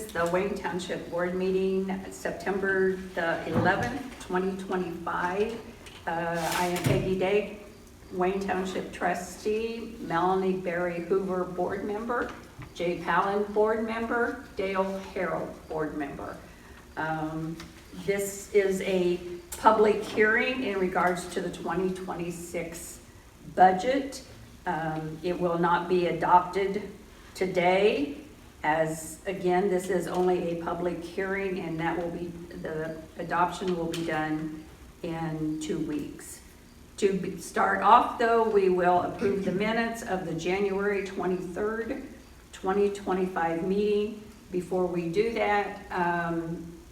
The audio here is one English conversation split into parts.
is the Wayne Township Board meeting, September the 11th, 2025. I am Peggy Day, Wayne Township trustee, Melanie Berry Hoover, board member, Jay Palin, board member, Dale Harold, board member. This is a public hearing in regards to the 2026 budget. It will not be adopted today, as again, this is only a public hearing, and that will be, the adoption will be done in 2 weeks. To start off though, we will approve the minutes of the January 23rd, 2025 meeting. Before we do that,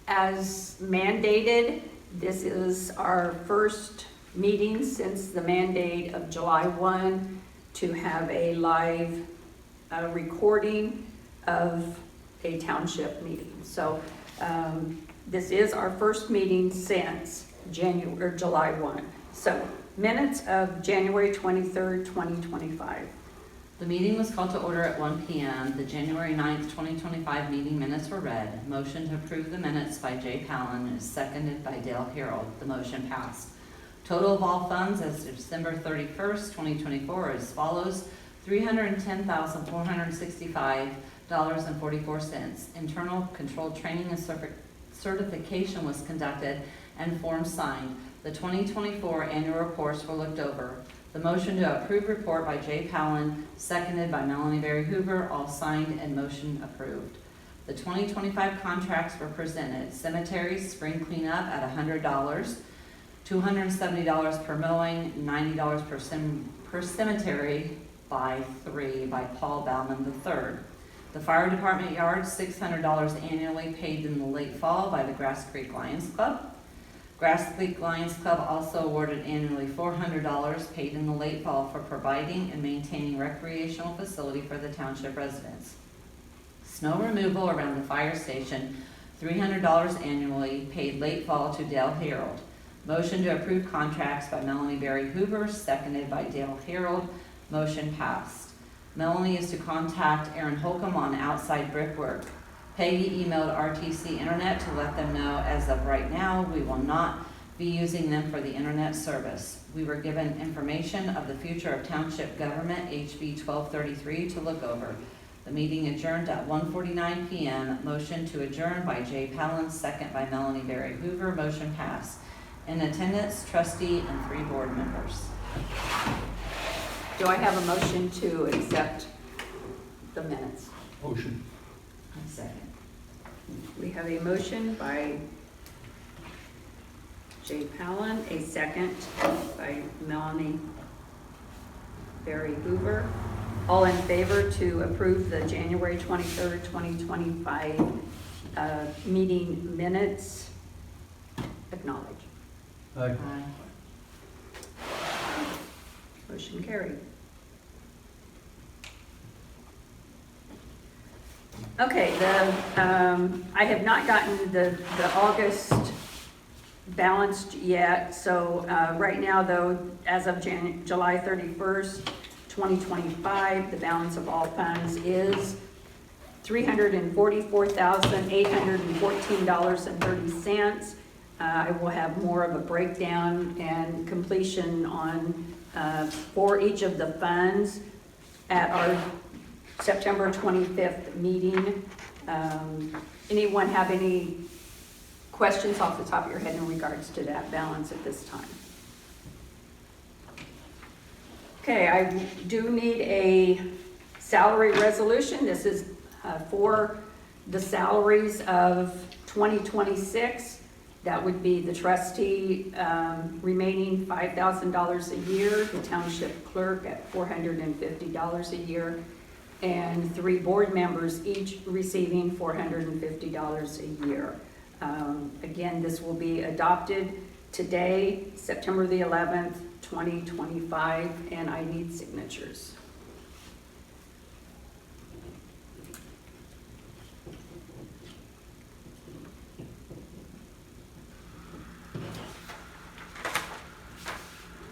as mandated, this is our first meeting since the mandate of July 1 to have a live recording of a township meeting. So this is our first meeting since July 1. So minutes of January 23rd, 2025. The meeting was called to order at 1 p.m. The January 9th, 2025 meeting minutes were read. Motion to approve the minutes by Jay Palin is seconded by Dale Harold. The motion passed. Total of all funds as of December 31st, 2024 is as follows: $310,465.44. Internal control training and certification was conducted and forms signed. The 2024 annual reports were looked over. The motion to approve report by Jay Palin, seconded by Melanie Berry Hoover, all signed and motion approved. The 2025 contracts were presented. Cemetery spring cleanup at $100, $270 per mowing, $90 per cemetery by 3 by Paul Bauman III. The fire department yard, $600 annually paid in the late fall by the Grass Creek Lions Club. Grass Creek Lions Club also awarded annually $400 paid in the late fall for providing and maintaining recreational facility for the township residents. Snow removal around the fire station, $300 annually paid late fall to Dale Harold. Motion to approve contracts by Melanie Berry Hoover, seconded by Dale Harold. Motion passed. Melanie is to contact Aaron Holcomb on outside brickwork. Peggy emailed RTC Internet to let them know as of right now we will not be using them for the internet service. We were given information of the future of township government, HB 1233, to look over. The meeting adjourned at 1:49 p.m. Motion to adjourn by Jay Palin, second by Melanie Berry Hoover. Motion passed. In attendance, trustee and 3 board members. Do I have a motion to accept the minutes? Motion. Second. We have a motion by Jay Palin, a second by Melanie Berry Hoover. All in favor to approve the January 23rd, 2025 meeting minutes? Acknowledge. Aye. Aye. Motion carried. Okay, I have not gotten the August balanced yet, so right now though, as of July 31st, 2025, the balance of all funds is $344,814.30. I will have more of a breakdown and completion on for each of the funds at our September 25th meeting. Anyone have any questions off the top of your head in regards to that balance at this time? Okay, I do need a salary resolution. This is for the salaries of 2026. That would be the trustee remaining $5,000 a year, the township clerk at $450 a year, and 3 board members each receiving $450 a year. Again, this will be adopted today, September the 11th, 2025, and I need signatures.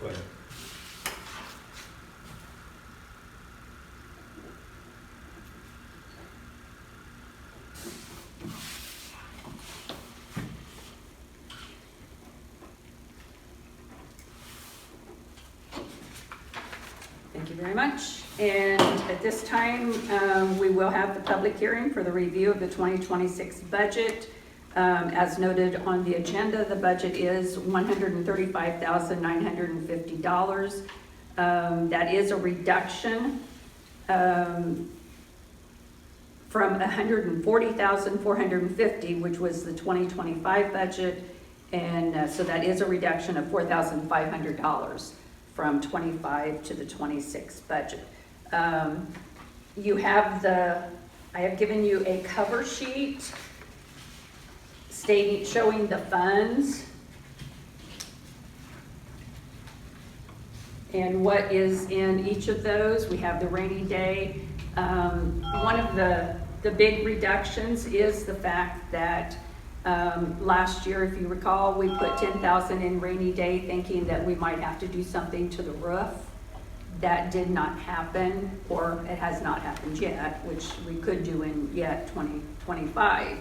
Go ahead. very much. And at this time, we will have the public hearing for the review of the 2026 budget. As noted on the agenda, the budget is $135,950. That is a reduction from $140,450, which was the 2025 budget. And so that is a reduction of $4,500 from 25 to the 26 budget. You have I have given you a cover sheet showing the funds and what is in each of those. We have the rainy day. One of the big reductions is the fact that last year, if you recall, we put $10,000 in rainy day thinking that we might have to do something to the roof. That did not happen, or it has not happened yet, which we could do in yet 2025.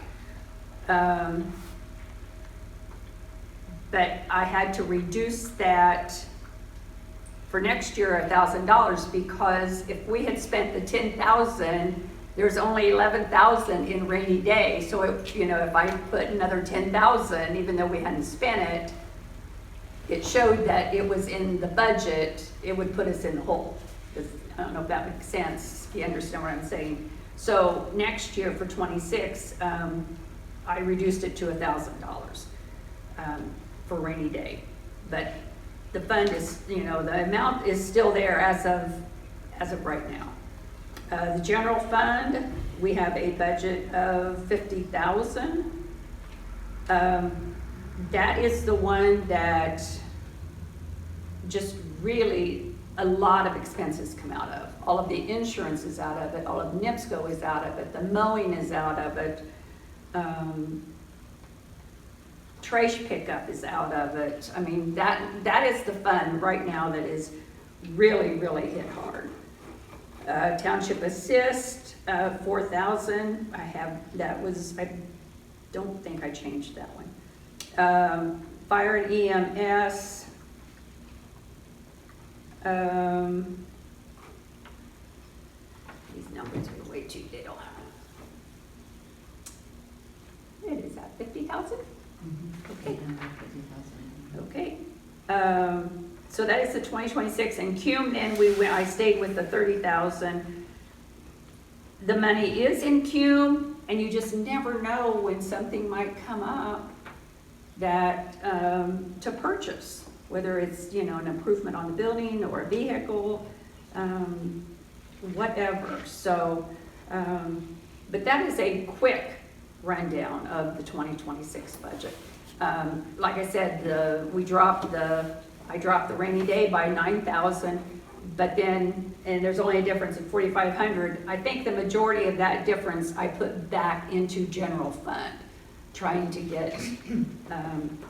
But I had to reduce that for next year $1,000, because if we had spent the $10,000, there's only $11,000 in rainy day. So if I put another $10,000, even though we hadn't spent it, it showed that it was in the budget, it would put us in the hole. I don't know if that makes sense, if you understand what I'm saying. So next year for 26, I reduced it to $1,000 for rainy day. But the fund is, the amount is still there as of right now. The general fund, we have a budget of $50,000. That is the one that just really a lot of expenses come out of. All of the insurance is out of it, all of NIPSCO is out of it, the mowing is out of it, trash pickup is out of it. I mean, that is the fund right now that is really, really hit hard. Township assist, $4,000. I don't think I changed that one. Fire and EMS, these numbers are way too little. It is at 50,000? Okay. Okay. So that is the 2026, and CUME, and I stayed with the 30,000. The money is in CUME, and you just never know when something might come up that to purchase, whether it's an improvement on the building or a vehicle, whatever. So, but that is a quick rundown of the 2026 budget. Like I said, I dropped the rainy day by 9,000, but then, and there's only a difference of 4,500. I think the majority of that difference I put back into general fund, trying to get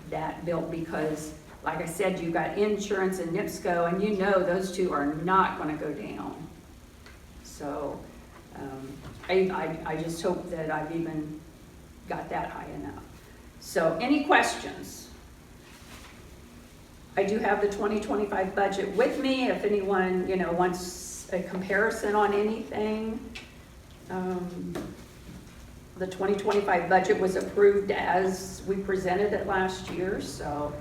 that built, because like I said, you got insurance and NIPSCO, and those two are not going to go down. So I just hope that I've even got that high enough. So any questions? I do have the 2025 budget with me if anyone, wants a comparison on anything. The 2025 budget was approved as we presented it last year, so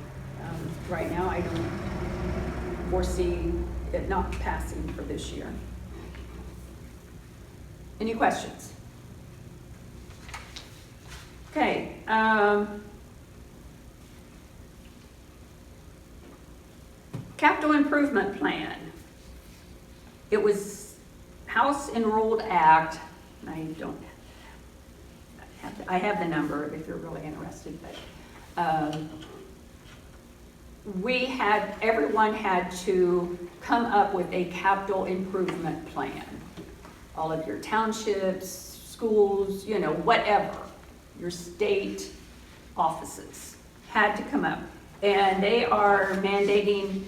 right now I don't foresee it not passing for this year. Any questions? Okay. Capital Improvement Plan. It was House Enrolled Act, and I have the number if you're really interested, but everyone had to come up with a capital improvement plan. All of your townships, schools, whatever, your state offices had to come up. And they are mandating,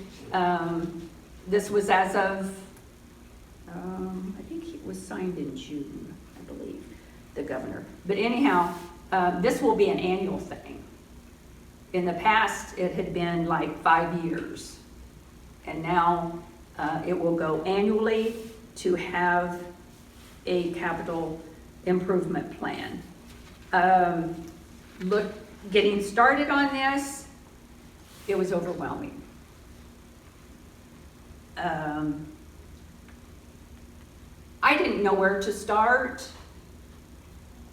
this was as of, I think it was signed in June, I believe, the governor. But anyhow, this will be an annual thing. In the past, it had been like 5 years. And now It will go annually to have a capital improvement plan. Getting started on this, it was overwhelming. I didn't know where to start.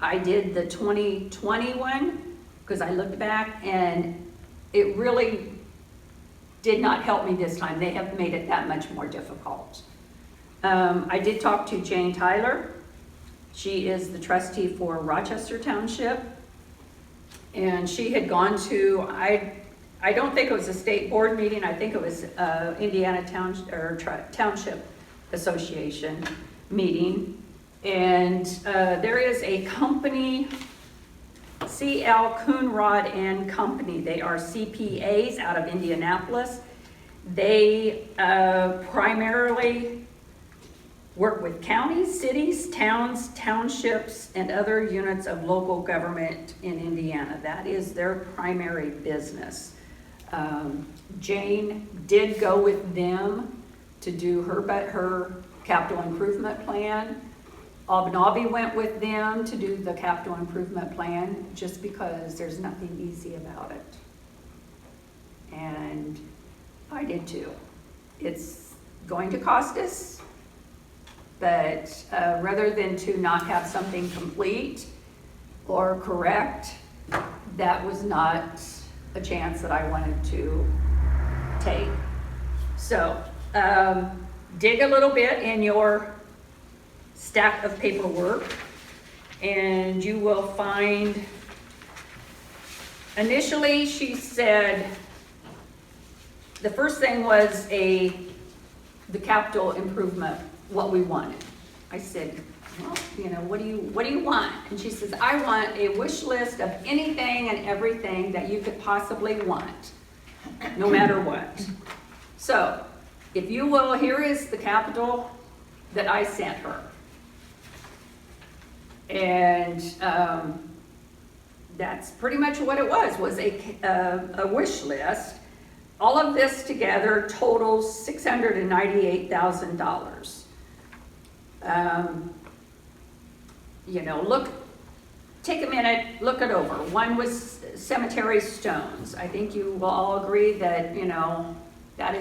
I did the 2021 because I looked back and it really did not help me this time. They have made it that much more difficult. I did talk to Jane Tyler. She is the trustee for Rochester Township. And she had gone to, I don't think it was a state board meeting, I think it was Indiana Township Association meeting. And there is a company, C.L. Coonrod and Company. They are CPAs out of Indianapolis. They primarily work with counties, cities, towns, townships, and other units of local government in Indiana. That is their primary business. Jane did go with them to do her capital improvement plan. Obnabi went with them to do the capital improvement plan just because there's nothing easy about it. And I did too. It's going to cost us, but rather than to not have something complete or correct, that was not a chance that I wanted to take. So dig a little bit in your stack of paperwork and you will find, initially she said, the first thing was the capital improvement, what we wanted. I said, well, what do you want? And she says, I want a wish list of anything and everything that you could possibly want, no matter what. So, if you will, here is the capital that I sent her. And that's pretty much what it was a wish list. All of this together totals $698,000. Take a minute, look it over. One was cemetery stones. I think you will all agree that, that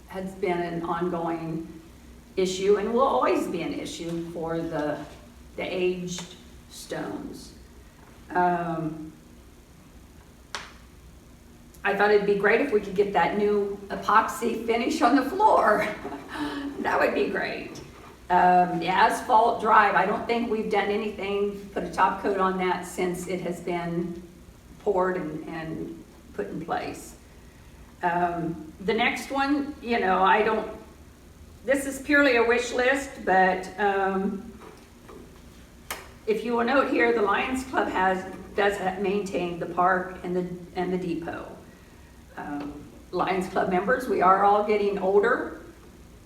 has been an ongoing issue and will always be an issue for the aged stones. I thought it'd be great if we could get that new epoxy finish on the floor. That would be great. The asphalt drive, I don't think we've done anything, put a top coat on that since it has been poured and put in place. The next one, this is purely a wish list, but if you will note here, the Lions Club does maintain the park and the depot. Lions Club members, we are all getting older.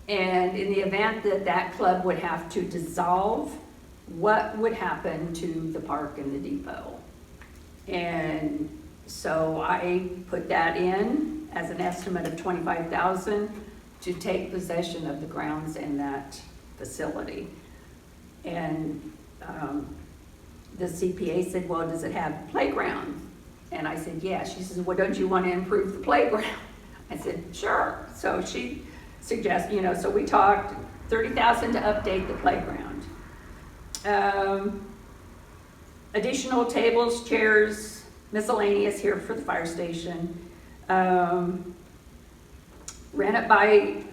And in the event that club would have to dissolve, what would happen to the park and the depot? And so I put that in as an estimate of $25,000 to take possession of the grounds in that facility. And the CPA said, well, does it have a playground? And I said, yeah. She says, well, don't you want to improve the playground? I said, sure. So she suggested, so we talked $30,000 to update the playground. Additional tables, chairs, miscellaneous here for the fire station. Ran it by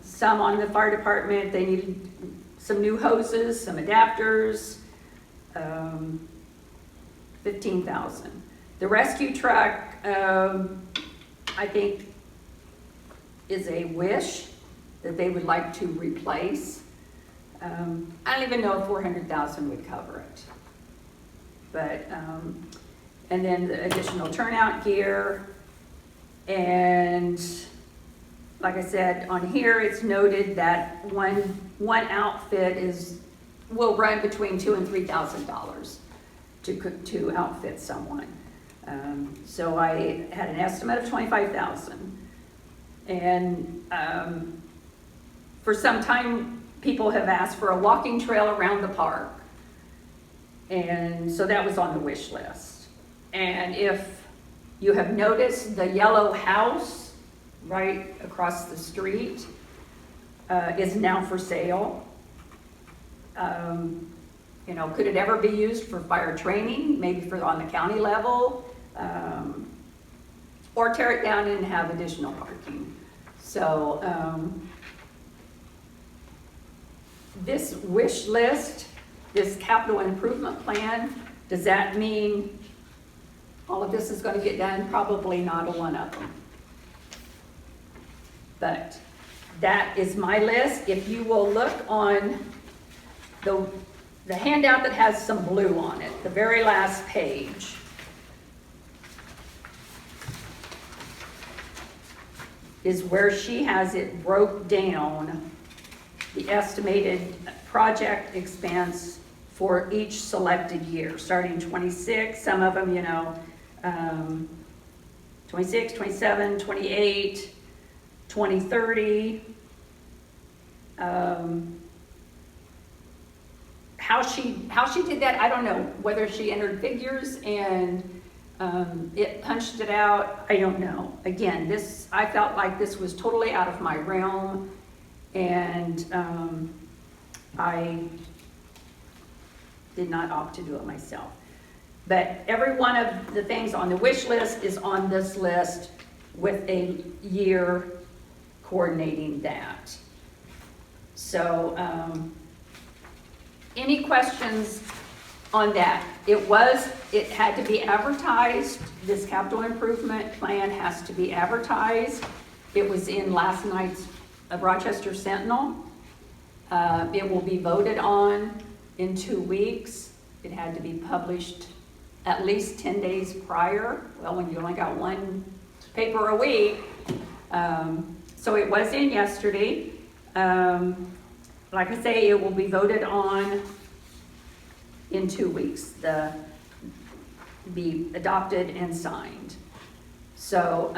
some on the fire department. They needed some new hoses, some adapters, $15,000. The rescue truck, I think, is a wish that they would like to replace. I don't even know if $400,000 would cover it. But, and then the additional turnout gear. And like I said, on here it's noted that one outfit will run between $2,000 and $3,000 to outfit someone. So I had an estimate of $25,000. And for some time, people have asked for a walking trail around the park. And so that was on the wish list. And if you have noticed, the yellow house right across the street is now for sale. You know, could it ever be used for fire training, maybe for on the county level? Or tear it down and have additional parking. So this wish list, this capital improvement plan, does that mean all of this is going to get done? Probably not a one of them. But that is my list. If you will look on the handout that has some blue on it, the very last page. Is where she has it broke down, the estimated project expense for each selected year, starting 26, some of them, you know, 26, 27, 28, 2030. How she did that, I don't know. Whether she entered figures and it punched it out, I don't know. Again, I felt like this was totally out of my realm, and I did not opt to do it myself. But every one of the things on the wish list is on this list with a year coordinating that. So any questions on that? It had to be advertised. This capital improvement plan has to be advertised. It was in last night's Rochester Sentinel. It will be voted on in 2 weeks. It had to be published at least 10 days prior. Well, when you only got one paper a week. So it was in yesterday. Like I say, it will be voted on in 2 weeks, be adopted and signed. So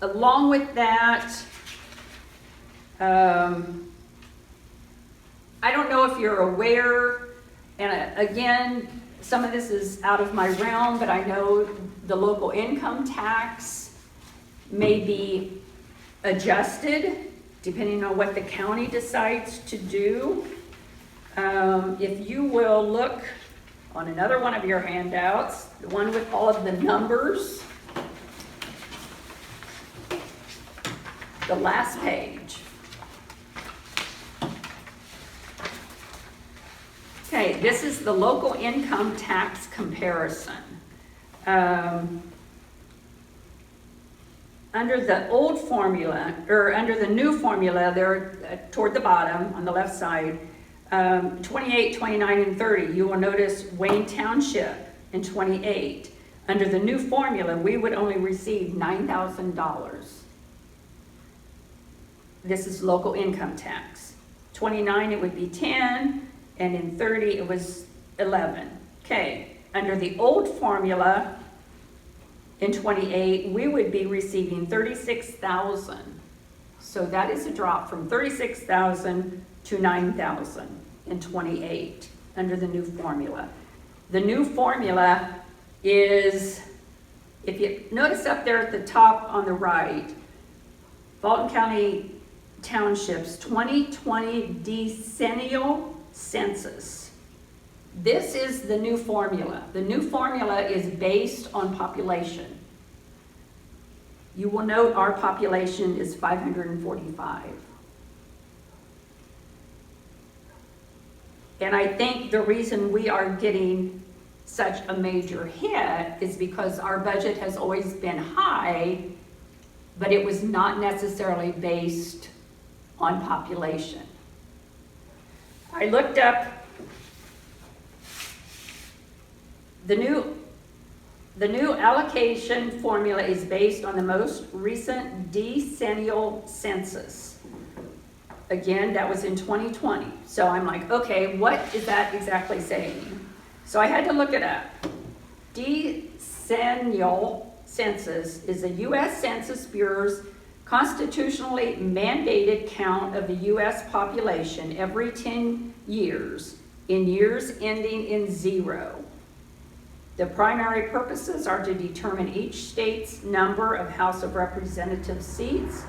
along with that, I don't know if you're aware, and again, some of this is out of my realm, but I know the local income tax may be adjusted depending on what the county decides to do. If you will look on another one of your handouts, the one with all of the numbers, the last page. Okay, this is the local income tax comparison. Under the old formula, or under the new formula there toward the bottom on the left side, 28, 29, and 30, you will notice Wayne Township in 28. Under the new formula, we would only receive $9,000. This is local income tax. 29, it would be 10, and in 30, it was 11. Okay, under the old formula, in 28, we would be receiving $36,000. So that is a drop from $36,000 to $9,000 in 28 under the new formula. The new formula is, if you notice up there at the top on the right, Fulton County Township's 2020 decennial census. This is the new formula. The new formula is based on population. You will note our population is 545. And I think the reason we are getting such a major hit is because our budget has always been high, but it was not necessarily based on population. I looked up the new allocation formula is based on the most recent decennial census. Again, that was in 2020. So I'm like, okay, what is that exactly saying? So I had to look it up. Decennial census is the U.S. Census Bureau's constitutionally mandated count of the U.S. population every 10 years in years ending in 0. The primary purposes are to determine each state's number of House of Representatives seats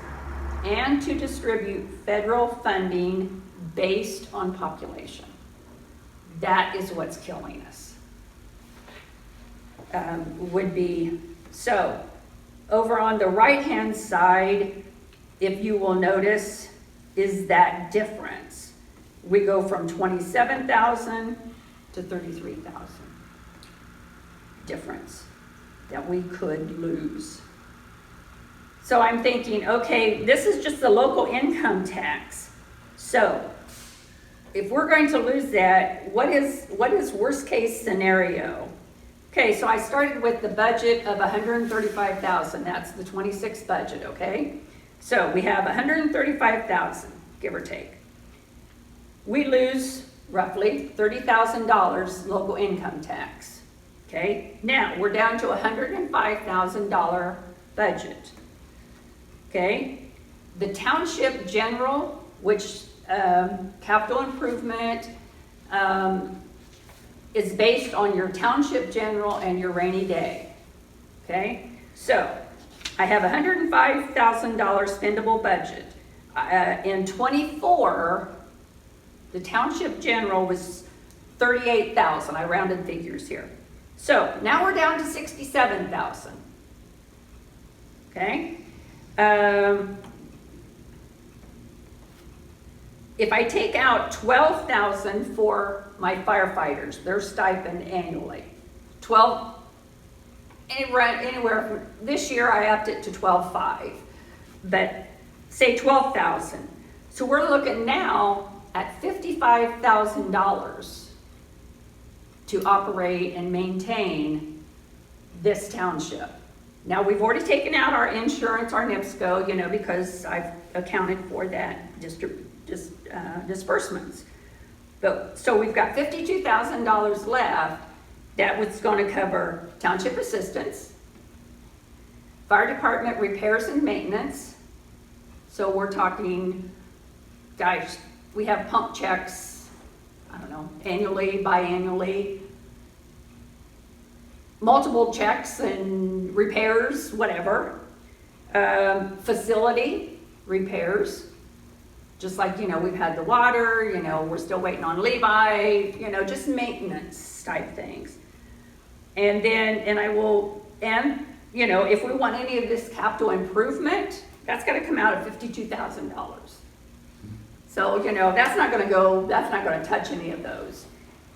and to distribute federal funding based on population. That is what's killing us. So, over on the right-hand side, if you will notice, is that difference. We go from 27,000 to 33,000. Difference that we could lose. So I'm thinking, okay, this is just the local income tax. So if we're going to lose that, what is worst case scenario? Okay, so I started with the budget of 135,000. That's the 26 budget, okay? So we have 135,000, give or take. We lose roughly $30,000 local income tax, okay? Now we're down to a $105,000 budget, okay? The township general, which capital improvement, is based on your township general and your rainy day, okay? So I have $105,000 spendable budget. In 24, the township general was 38,000. I rounded figures here. So now we're down to 67,000, okay? If I take out 12,000 for my firefighters, their stipend annually, anywhere from, this year I upped it to 12,500, but say 12,000. So we're looking now at $55,000 to operate and maintain this township. Now we've already taken out our insurance, our NIPSCO, because I've accounted for that disbursements. But so we've got $52,000 left that was going to cover township assistance, fire department repairs and maintenance. So we're talking, guys, we have pump checks, I don't know, annually, biannually, multiple checks and repairs, whatever. Facility repairs. Just like, we've had the water, we're still waiting on Levi, just maintenance type things. And then, if we want any of this capital improvement, that's gonna come out of $52,000. So, that's not gonna touch any of those.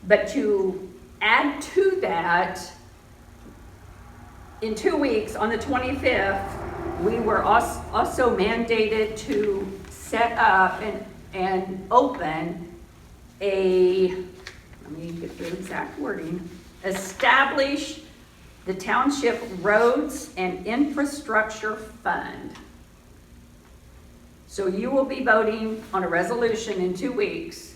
But to add to that, in 2 weeks, on the 25th, we were also mandated to set up and open let me get the exact wording, establish the Township Roads and Infrastructure Fund. So you will be voting on a resolution in 2 weeks.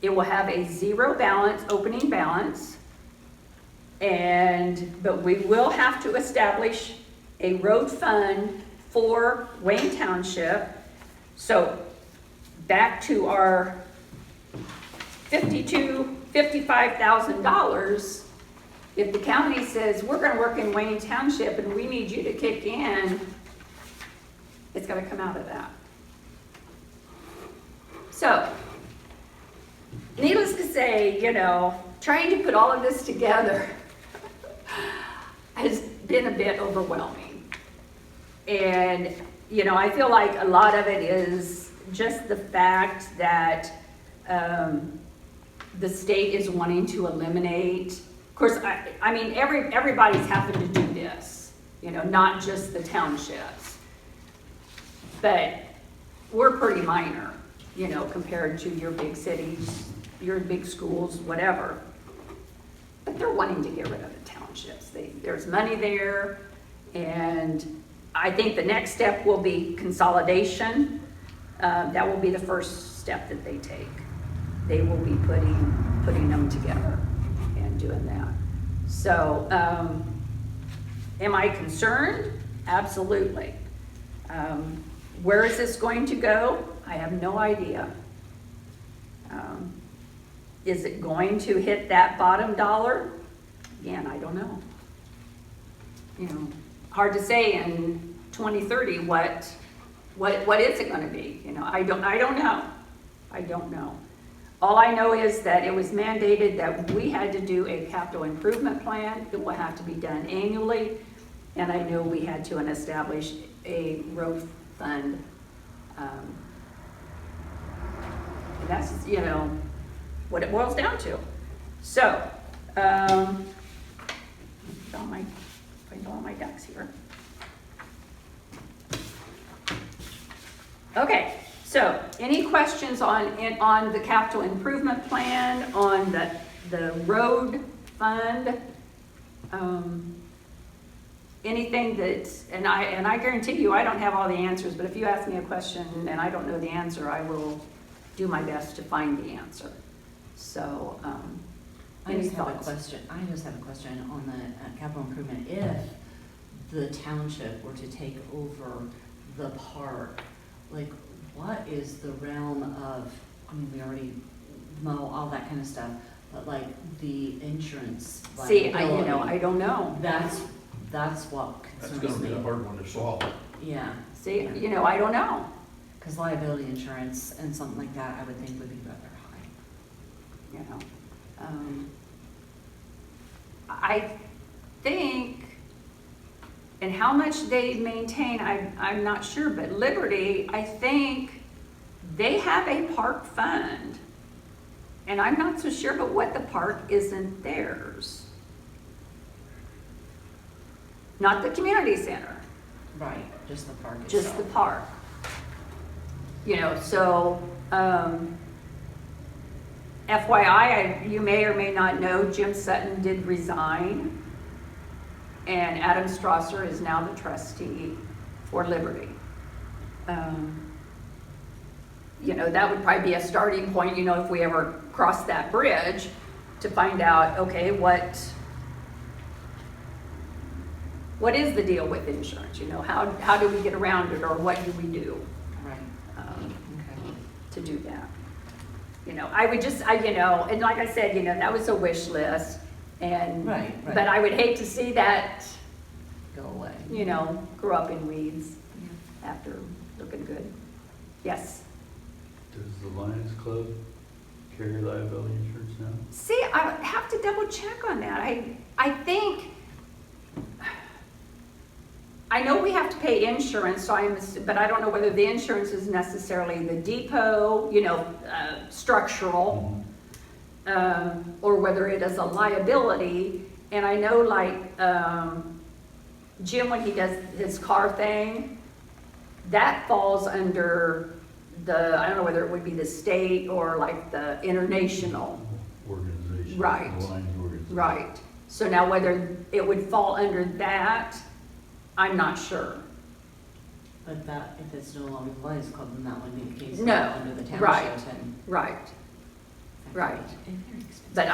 It will have a 0 balance, opening balance, but we will have to establish a road fund for Wayne Township. So back to our $55,000, if the county says, we're gonna work in Wayne Township and we need you to kick in, it's gonna come out of that. So, needless to say, trying to put all of this together has been a bit overwhelming. And I feel like a lot of it is just the fact that the state is wanting to eliminate. Of course, I mean, everybody's having to do this, not just the townships. But we're pretty minor, compared to your big cities, your big schools, whatever. But they're wanting to get rid of the townships. There's money there, and I think the next step will be consolidation. That will be the first step that they take. They will be putting them together and doing that. So, am I concerned? Absolutely. Where is this going to go? I have no idea. Is it going to hit that bottom dollar? Again, I don't know. You know, hard to say in 2030 what is it going to be? You know, I don't know. I don't know. All I know is that it was mandated that we had to do a capital improvement plan. It will have to be done annually. And I know we had to establish a road fund. And that's, you know, what it boils down to. So, find all my ducks here. Okay, so any questions on the capital improvement plan, on the road fund? Anything that, and I guarantee you, I don't have all the answers, but if you ask me a question and I don't know the answer, I will do my best to find the answer. So, any thoughts? I just have a question on the capital improvement. If the township were to take over the park, like, what is the realm of, I mean, we already mow, all that kind of stuff, but like the insurance See, liability, I don't know. That's what That's concerns gonna be me. a hard one to swallow. Yeah. See, I don't know. Because liability insurance and something like that, I would think would be rather high. You know, I think, and how much they maintain, I'm not sure, but Liberty, I think they have a park fund. And I'm not so sure, but what the park isn't theirs. Not the community center, Right, just the park just itself. the park. You know, so, FYI, you may or may not know, Jim Sutton did resign, and Adam Strasser is now the trustee for Liberty. You know, that would probably be a starting point, you know, if we ever cross that bridge, to find out, okay, what is the deal with insurance? You know, how do we get around it, or what do we do Right, okay. to do that? You know, I would just, and like I said, you know, that was a wish list, and, Right. but I would hate to see that, Go away. you know, grow up in weeds after looking good. Yes? Does the Lions Club carry liability insurance now? See, I would have to double check on that. I think, I know we have to pay insurance, so but I don't know whether the insurance is necessarily the depot, you know, structural, or whether it is a liability. And I know, like, Jim, when he does his car thing, that falls under I don't know whether it would be the state or like the international. Organization. Right. The Lions organization. Right. So now whether it would fall under that, I'm not sure. But that, if it's no longer the Lions Club, then that would be the case. No, Under the township right. and. Right. Right. And very expensive. But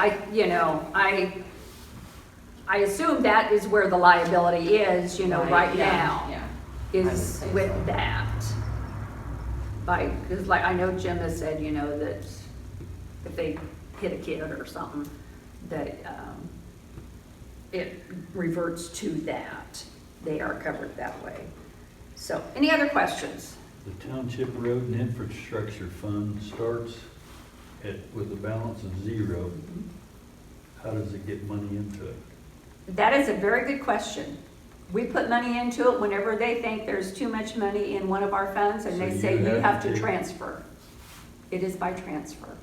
I assume that is where the liability is, you know, right yeah, now, Yeah. I would is say with so. that. Because like, I know Jim has said, you know, that if they hit a kid or something, that it reverts to that. They are covered that way. So, any other questions? The Township Road and Infrastructure Fund starts with a balance of 0. How does it get money into it? That is a very good question. We put money into it whenever they think there's too much money in one of our funds, and they So say you you have have to to take- transfer. It is by transfer.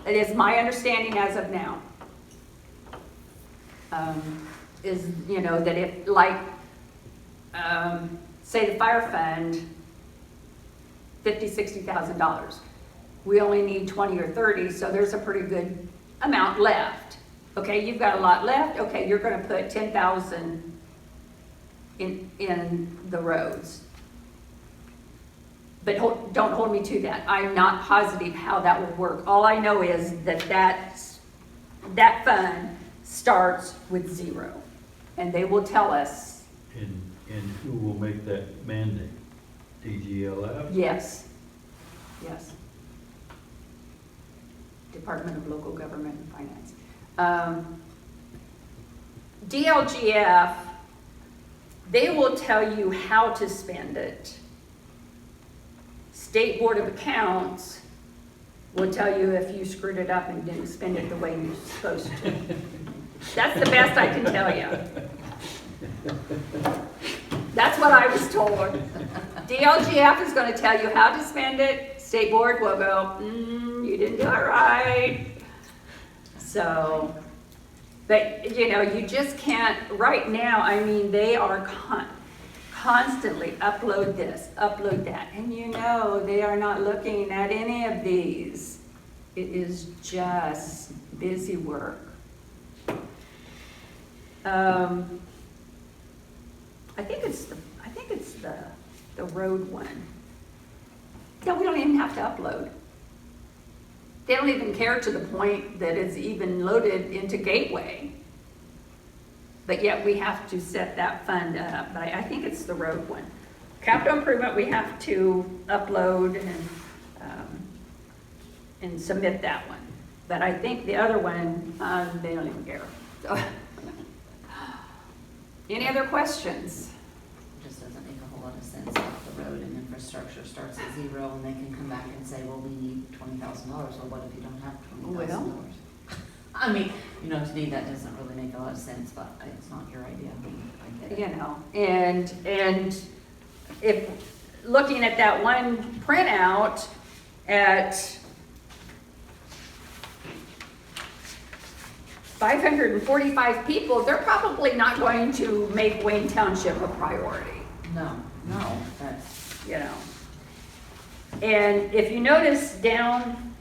It is my understanding as of now. Is, you know, that if, like, say the fire fund, $50,000-$60,000. We only need 20 or 30, so there's a pretty good amount left. Okay, you've got a lot left. Okay, you're gonna put 10,000 in the roads. But don't hold me to that. I'm not positive how that will work. All I know is that that fund starts with 0. And they will tell us, And who will make that mandate DGLF? Yes, yes. Department of Local Government and Finance. DLGF, they will tell you how to spend it. State Board of Accounts will tell you if you screwed it up and didn't spend it the way you're supposed to. That's the best I can tell you. That's what I was told. DLGF is going to tell you how to spend it. State Board will go, you didn't do it right. So, but you know, you just can't, right now, I mean, they are constantly upload this, upload that. And you know, they are not looking at any of these. It is just busy work. I think it's the road one. No, we don't even have to upload. They don't even care to the point that it's even loaded into Gateway. But yet we have to set that fund up. But I think it's the road one. Capital improvement, we have to upload and submit that one. But I think the other one, they don't even care. So, any other questions? It just doesn't make a whole lot of sense if the road and infrastructure starts at zero and they can come back and say, well, we need $20,000. Well, what if you don't have $20,000? I mean, you know, to me, that doesn't really make a lot of sense, but it's not your idea. I get it. You know, and if looking at that one printout at 545 people, they're probably not going to make Wayne Township a priority. No, that's, You know. And if you notice down,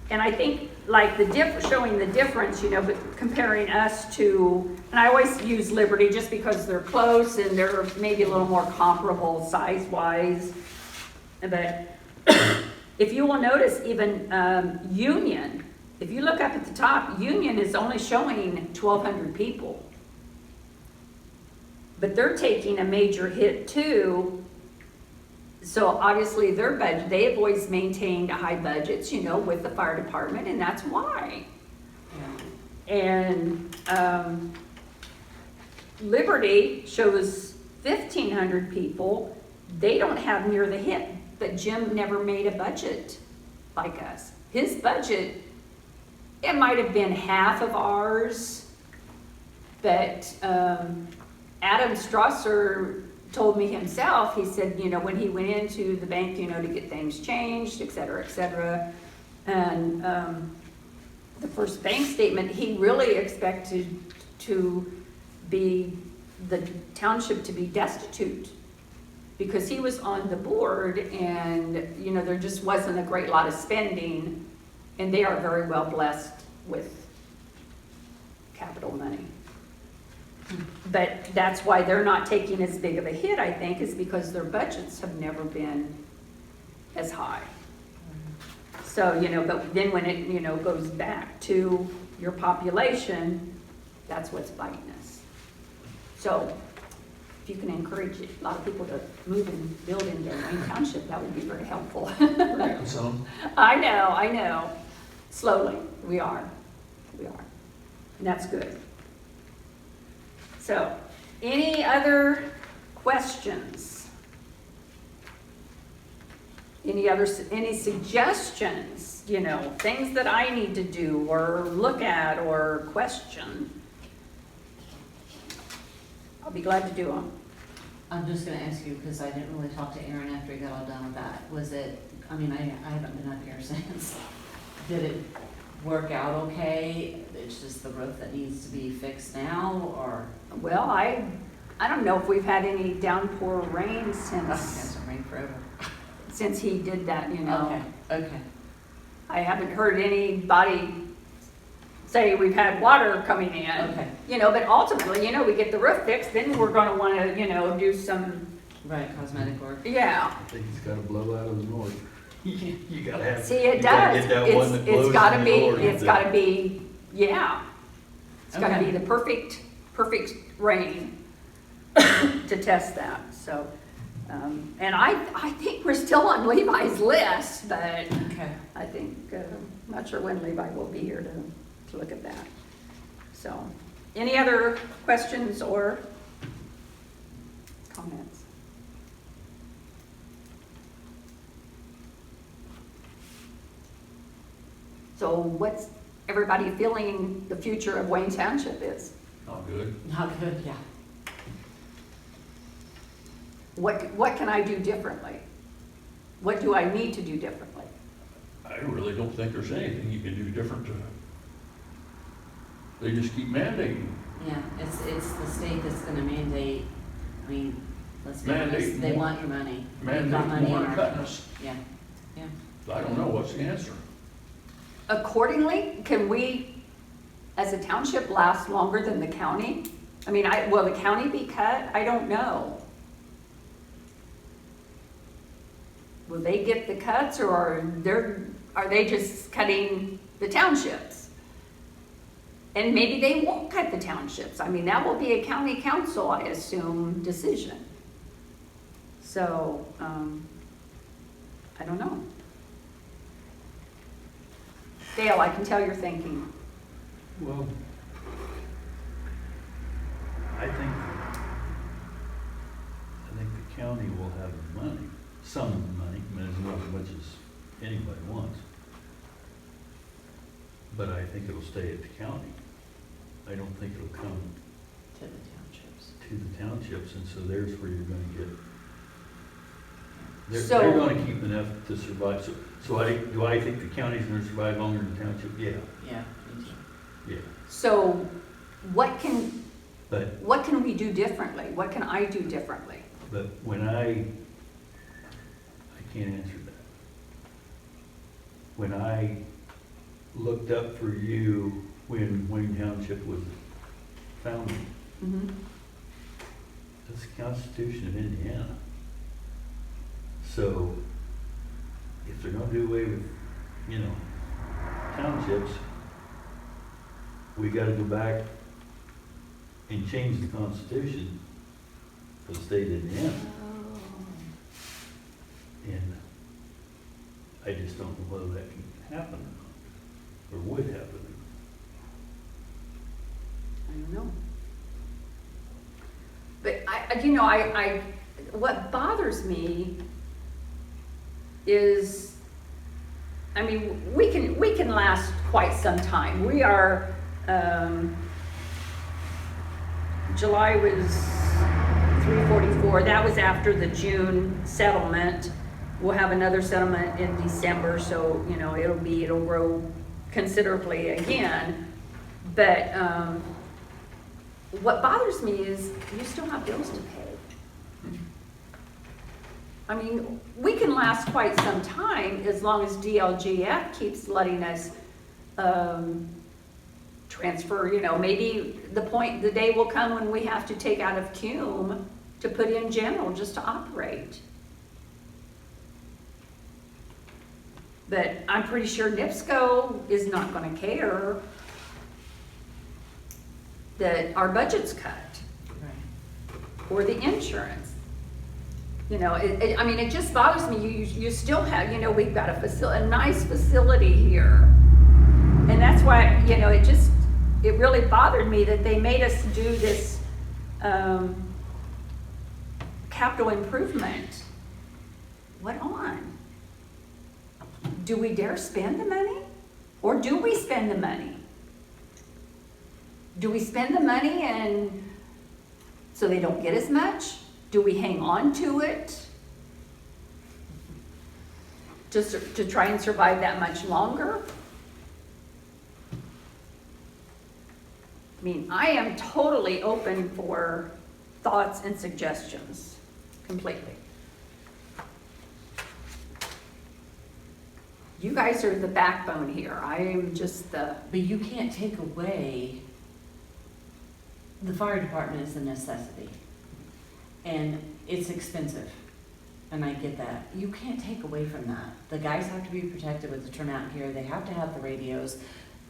and I think like showing the difference, you know, but comparing us to, and I always use Liberty just because they're close and they're maybe a little more comparable size-wise. But if you will notice even Union, if you look up at the top, Union is only showing 1,200 people. But they're taking a major hit too. So obviously their budget, they have always maintained high budgets, you know, with the fire department, and that's why. yeah. And Liberty shows 1,500 people. They don't have near the hit, but Jim never made a budget like us. His budget, it might have been half of ours, but Adam Strasser told me himself, he said, you know, when he went into the bank, you know, to get things changed, et cetera, and the first bank statement, he really expected to be, the township to be destitute because he was on the board and, you know, there just wasn't a great lot of spending, and they are very well blessed with capital money. But that's why they're not taking as big of a hit, I think, is because their budgets have never been as high. So, you know, but then when it, you know, goes back to your population, that's what's biting us. So if you can encourage a lot of people to move and build in Wayne Township, that would be very helpful. Some. I know. Slowly, we are. And that's good. So, any other questions? Any suggestions, you know, things that I need to do or look at or question? I'll be glad to do them. I'm just gonna ask you, because I didn't really talk to Aaron after he got all done with that. Was it, I mean, I haven't been up here since. Did it work out okay? It's just the roof that needs to be fixed now, or? Well, I don't know if we've had any downpour rain It since hasn't rained forever. he did that, you know. Okay. I haven't heard anybody say we've had water coming in. Okay. You know, but ultimately, you know, we get the roof fixed, then we're gonna wanna, you know, do some, Right, cosmetic work. yeah. I think it's gotta blow out of the north. You gotta have. See, it you gotta does. get that one that blows It's gotta from the be, north it's to- gotta be, yeah. It's gotta Okay. be the perfect rain to test that, so. And I think we're still on Levi's list, but Okay. I think, not sure when Levi will be here to look at that. So, any other questions or comments? So what's everybody feeling the future of Wayne Township is? Not good. Not good, yeah. What can I do differently? What do I need to do differently? I really don't think there's anything you can do different to, they just keep mandating. Yeah, it's the state that's gonna mandate, I mean, let's be honest, Mandate they more. want your money. They've got Mandate money more in and our- cutting us. Yeah, yeah. I don't know what's the answer. Accordingly, can we, as a township, last longer than the county? I mean, will the county be cut? I don't know. Will they get the cuts, or are they just cutting the townships? And maybe they won't cut the townships. I mean, that will be a county council, I assume, decision. So, I don't know. Dale, I can tell you're thinking. Well, I think the county will have the money, some of the money, I mean, it's not as much as anybody wants. But I think it'll stay at the county. I don't think it'll come To the townships. to the townships, and so there's where you're gonna get, So- they're gonna keep enough to survive. So do I think the county's gonna survive longer than the township? Yeah, Yeah, me too. yeah. So what But can we do differently? What can I do differently? But when I can't answer that. When I looked up for you when Wayne Township was founded, Mhm. that's the Constitution of Indiana. So if they're gonna do away with, townships, we gotta go back and change the Constitution for the state of Indiana. And I just don't know whether that can happen or not, or would happen. I don't know. But I what bothers me is, I mean, we can last quite some time. We are, July was 344, that was after the June settlement. We'll have another settlement in December, so, it'll grow considerably again. But, what bothers me is you still have bills to pay. I mean, we can last quite some time as long as DLGF keeps letting us, transfer, maybe the day will come when we have to take out of CUME to put in general just to operate. But I'm pretty sure NIPSCO is not gonna care that our budget's cut, Right. or the insurance. It just bothers me, you still have, we've got a nice facility here. And that's why, it really bothered me that they made us do this, capital improvement. What on? Do we dare spend the money? Or do we spend the money? Do we spend the money and so they don't get as much? Do we hang on to it to try and survive that much longer? I mean, I am totally open for thoughts and suggestions, completely. You guys are the backbone here. I am just the, But you can't take away, the fire department is a necessity. And it's expensive, and I get that. You can't take away from that. The guys have to be protected with the turnout gear, they have to have the radios.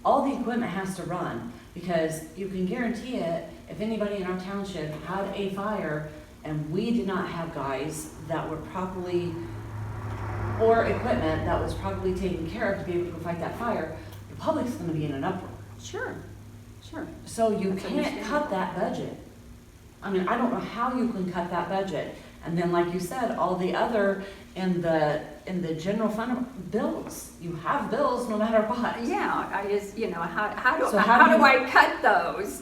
All the equipment has to run, because you can guarantee it, if anybody in our township had a fire, and we did not have guys that were properly, or equipment that was properly taken care of to be able to fight that fire, the public's gonna be in an uproar. Sure, sure. So you That's can't understandable. cut that budget. I mean, I don't know how you can cut that budget. And then, like you said, all the other, in the general fund, bills. You have bills no matter what. Yeah, I just, you know, how do, So how do how do you- I cut those?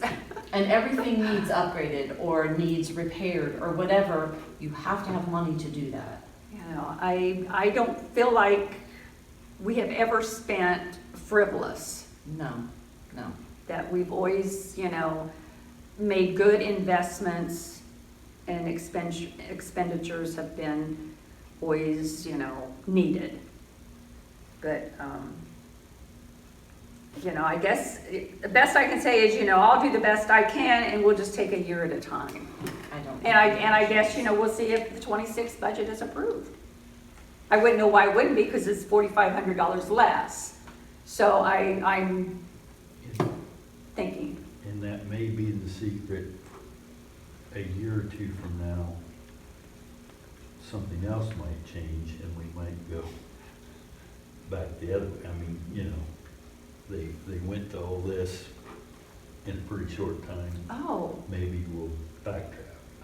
And everything needs upgraded or needs repaired or whatever, you have to have money to do that. You know, I don't feel like we have ever spent frivolous, No, no. that we've always, you know, made good investments and expenditures have been always, you know, needed. But, you know, I guess the best I can say is, you know, I'll do the best I can and we'll just take a year at a time. I don't. And I guess, you know, we'll see if the 26 budget is approved. I wouldn't know why it wouldn't be, because it's $4,500 less. So I'm thinking, And that may be the secret. A year or two from now, something else might change and we might go back the other way. I mean, you know, they went to all this in a pretty short time. oh, Maybe we'll backtrack.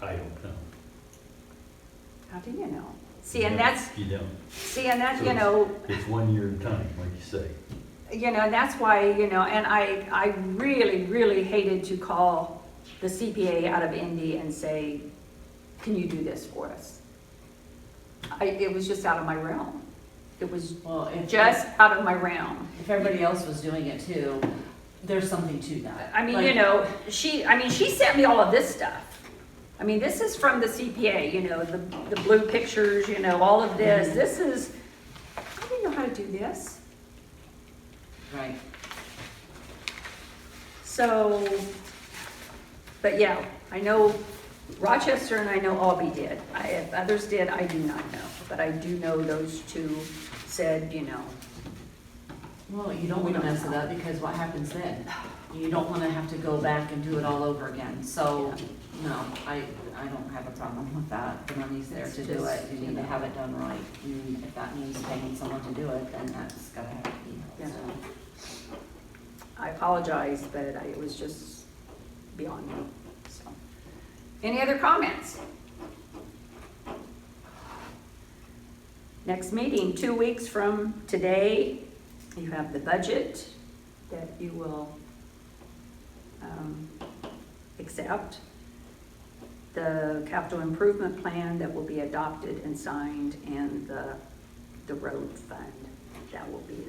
I don't know. how do you know? See, and that's, You don't. you So know, It's 1 year at a time, like you say. you know, that's why, you know, and I really, really hated to call the CPA out of Indy and say, can you do this for us? It was just out of my realm. It was Well, if just out of my realm. if everybody else was doing it too, there's something to that. I mean, Like, you know, she sent me all of this stuff. I mean, this is from the CPA, you know, the blue pictures, you know, all of this. This is, I didn't know how to do this. Right. So, but yeah, I know Rochester and I know Albany did. If others did, I do not know. But I do know those two said, you know, Well, you don't wanna mess it up because what happens then? You don't wanna have to go back and do it all over again. So, no, I don't have a problem with that. The money's there It's to do just, it. You you need to know. have it done right. And if that means paying someone to do it, then that's gotta have to be. Yeah. So, I apologize, but it was just beyond me, so. Any other comments? Next meeting, 2 weeks from today, you have the budget that you will accept, the capital improvement plan that will be adopted and signed, and the road fund that will be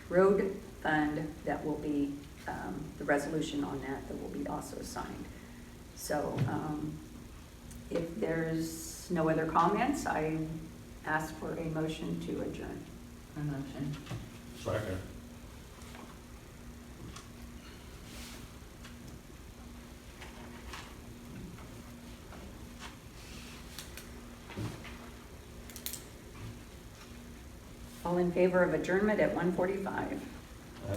road fund that will be, the resolution on that will be also signed. So, if there's no other comments, I ask for a motion to adjourn. a motion. Second. All in favor of adjournment at 1:45? I